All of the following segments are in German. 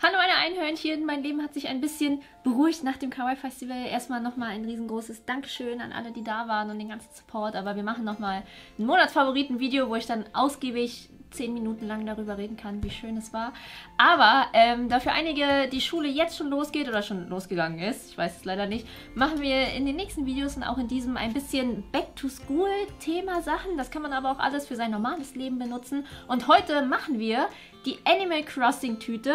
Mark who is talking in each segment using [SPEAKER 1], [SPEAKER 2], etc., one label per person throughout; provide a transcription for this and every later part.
[SPEAKER 1] Hallo meine Einhörnchen, mein Leben hat sich ein bisschen beruhigt nach dem Kawaii Festival. Erstmal nochmal ein riesengroßes Dankeschön an alle, die da waren und den ganzen Support. Aber wir machen nochmal ein Monatsfavoriten-Video, wo ich dann ausgiebig 10 Minuten lang darüber reden kann, wie schön es war. Aber da für einige die Schule jetzt schon losgeht oder schon losgegangen ist, ich weiß es leider nicht, machen wir in den nächsten Videos und auch in diesem ein bisschen Back-to-School-Thema-Sachen. Das kann man aber auch alles für sein normales Leben benutzen. Und heute machen wir die Animal Crossing-Tüte,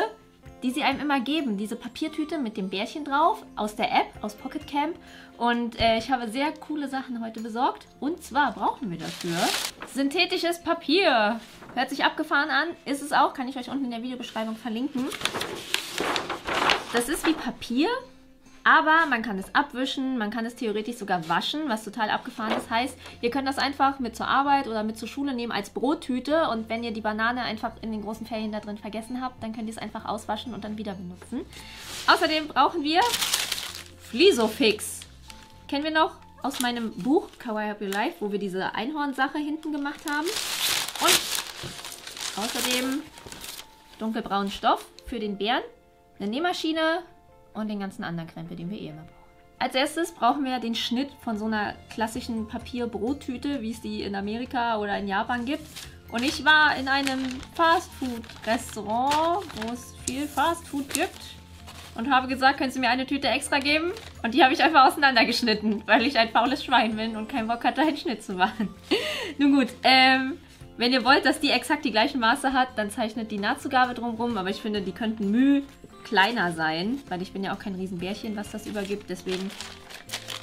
[SPEAKER 1] die sie einem immer geben. Diese Papiertüte mit dem Bärchen drauf aus der App, aus Pocket Camp. Und ich habe sehr coole Sachen heute besorgt. Und zwar brauchen wir dafür synthetisches Papier. Hört sich abgefahren an, ist es auch. Kann ich euch unten in der Videobeschreibung verlinken. Das ist wie Papier, aber man kann es abwischen, man kann es theoretisch sogar waschen, was total abgefahren ist. Heißt, ihr könnt das einfach mit zur Arbeit oder mit zur Schule nehmen als Brottüte und wenn ihr die Banane einfach in den großen Ferien da drin vergessen habt, dann könnt ihr es einfach auswaschen und dann wieder benutzen. Außerdem brauchen wir Flisofix. Kennen wir noch aus meinem Buch Kawaii Help Your Life, wo wir diese Einhorn-Sache hinten gemacht haben. Und außerdem dunkelbraunen Stoff für den Bären, eine Nähmaschine und den ganzen anderen Krempel, den wir immer brauchen. Als erstes brauchen wir den Schnitt von so einer klassischen Papier-Brottüte, wie es die in Amerika oder in Japan gibt. Und ich war in einem Fastfood-Restaurant, wo es viel Fastfood gibt. Und habe gesagt, könntest du mir eine Tüte extra geben? Und die habe ich einfach auseinandergeschnitten, weil ich ein faules Schwein bin und keinen Bock hatte, einen Schnitt zu machen. Nun gut, wenn ihr wollt, dass die exakt die gleichen Maße hat, dann zeichnet die Nahtzugabe drumherum. Aber ich finde, die könnten kleiner sein, weil ich bin ja auch kein Riesenbärchen, was das übergibt. Deswegen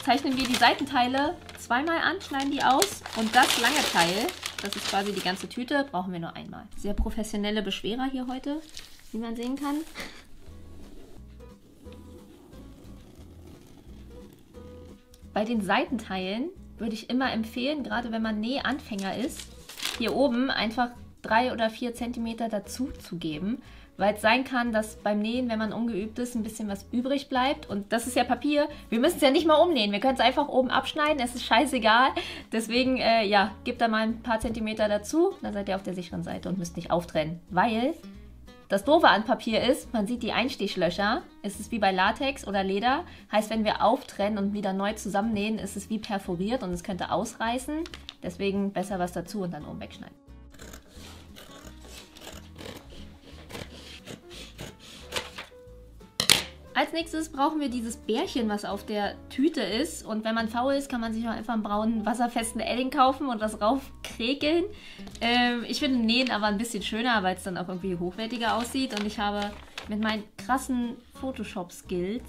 [SPEAKER 1] zeichnen wir die Seitenteile zweimal an, schneiden die aus. Und das lange Teil, das ist quasi die ganze Tüte, brauchen wir nur einmal. Sehr professionelle Beschwerer hier heute, wie man sehen kann. Bei den Seitenteilen würde ich immer empfehlen, gerade wenn man Nähanfänger ist, hier oben einfach 3 oder 4 cm dazu zu geben, weil es sein kann, dass beim Nähen, wenn man ungeübt ist, ein bisschen was übrig bleibt. Und das ist ja Papier. Wir müssen es ja nicht mal umnähen. Wir können es einfach oben abschneiden. Es ist scheißegal. Deswegen, ja, gebt da mal ein paar Zentimeter dazu. Dann seid ihr auf der sicheren Seite und müsst nicht auftrennen. Weil das Doofe an Papier ist, man sieht die Einstichlöcher. Es ist wie bei Latex oder Leder. Heißt, wenn wir auftrennen und wieder neu zusammennähen, ist es wie perforiert und es könnte ausreißen. Deswegen besser was dazu und dann oben wegschneiden. Als nächstes brauchen wir dieses Bärchen, was auf der Tüte ist. Und wenn man faul ist, kann man sich auch einfach einen braunen, wasserfesten Edding kaufen und das raufkräkeln. Ich finde Nähen aber ein bisschen schöner, weil es dann auch irgendwie hochwertiger aussieht. Und ich habe mit meinen krassen Photoshop-Skills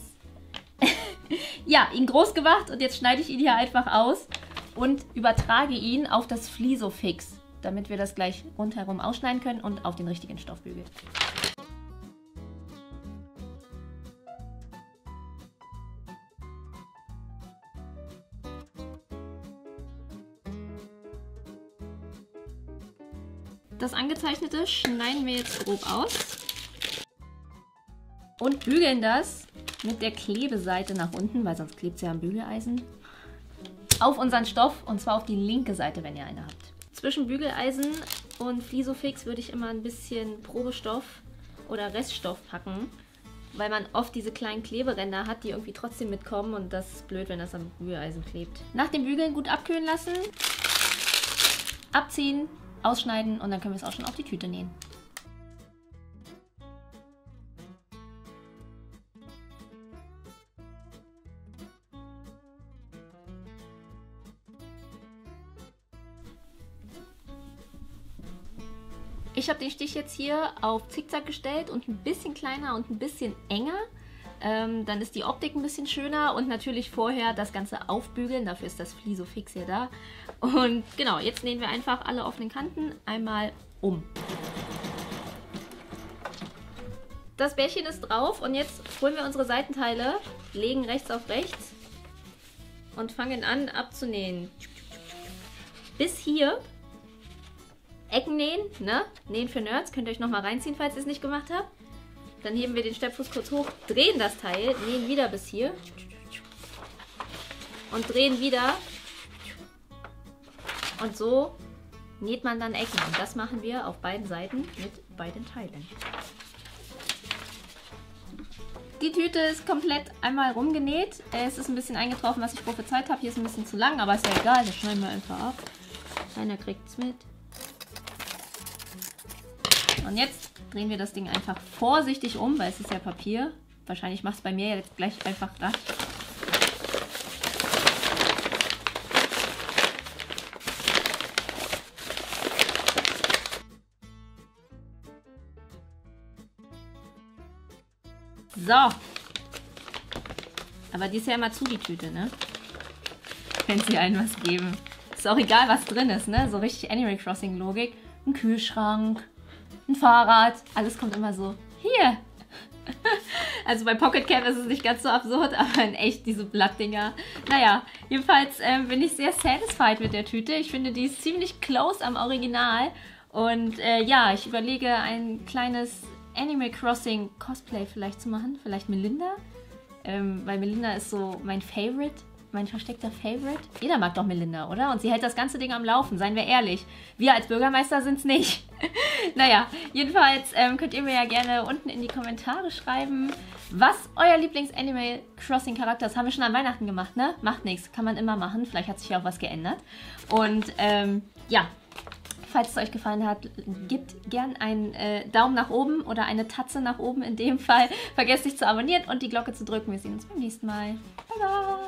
[SPEAKER 1] ja, ihn groß gemacht. Und jetzt schneide ich ihn hier einfach aus und übertrage ihn auf das Flisofix, damit wir das gleich rundherum ausschneiden können und auf den richtigen Stoffbügel. Das Angezeichnete schneiden wir jetzt grob aus und bügeln das mit der Klebeseite nach unten, weil sonst klebt es ja am Bügeleisen, auf unseren Stoff und zwar auf die linke Seite, wenn ihr eine habt. Zwischen Bügeleisen und Flisofix würde ich immer ein bisschen Probestoff oder Reststoff packen, weil man oft diese kleinen Kleberänder hat, die irgendwie trotzdem mitkommen und das ist blöd, wenn das am Bügeleisen klebt. Nach dem Bügeln gut abkühlen lassen, abziehen, ausschneiden und dann können wir es auch schon auf die Tüte nähen. Ich habe den Stich jetzt hier auf Zickzack gestellt und ein bisschen kleiner und ein bisschen enger. Dann ist die Optik ein bisschen schöner und natürlich vorher das Ganze aufbügeln. Dafür ist das Flisofix hier da. Und genau, jetzt nähen wir einfach alle offenen Kanten einmal um. Das Bärchen ist drauf und jetzt holen wir unsere Seitenteile, legen rechts auf rechts und fangen an abzunähen. Bis hier. Ecken nähen, ne? Nähen für Nerds, könnt ihr euch nochmal reinziehen, falls ihr es nicht gemacht habt. Dann heben wir den Steppfuß kurz hoch, drehen das Teil, nähen wieder bis hier und drehen wieder. Und so näht man dann Ecken. Und das machen wir auf beiden Seiten mit beiden Teilen. die Tüte ist komplett einmal rumgenäht. Es ist ein bisschen eingetroffen, was ich prophezeit habe. Hier ist ein bisschen zu lang, aber ist ja egal. Das schneiden wir einfach ab. Keiner kriegt es mit. Und jetzt drehen wir das Ding einfach vorsichtig um, weil es ist ja Papier. Wahrscheinlich macht es bei mir jetzt gleich einfach das. So. Aber die ist ja immer zu, die Tüte, ne? Wenn sie einem was geben. Ist auch egal, was drin ist, ne? So richtig Animal Crossing Logik. Ein Kühlschrank, ein Fahrrad. Alles kommt immer so, hier. Also bei Pocket Camp ist es nicht ganz so absurd, aber in echt diese Blattdinger. Naja, jedenfalls bin ich sehr satisfied mit der Tüte. Ich finde, die ist ziemlich close am Original. Und ja, ich überlege, ein kleines Animal Crossing Cosplay vielleicht zu machen. Vielleicht Melinda. Weil Melinda ist so mein Favorite. Mein versteckter Favorite. Jeder mag doch Melinda, oder? Und sie hält das ganze Ding am Laufen, seien wir ehrlich. Wir als Bürgermeister sind es nicht. Naja, jedenfalls könnt ihr mir ja gerne unten in die Kommentare schreiben, was euer Lieblings-Animal Crossing-Charakter ist. Haben wir schon an Weihnachten gemacht, ne? Macht nichts, kann man immer machen. Vielleicht hat sich ja auch was geändert. Und ja, falls es euch gefallen hat, gebt gern einen Daumen nach oben oder eine Tatze nach oben in dem Fall. Vergesst nicht zu abonnieren und die Glocke zu drücken. Wir sehen uns beim nächsten Mal. Bye, bye!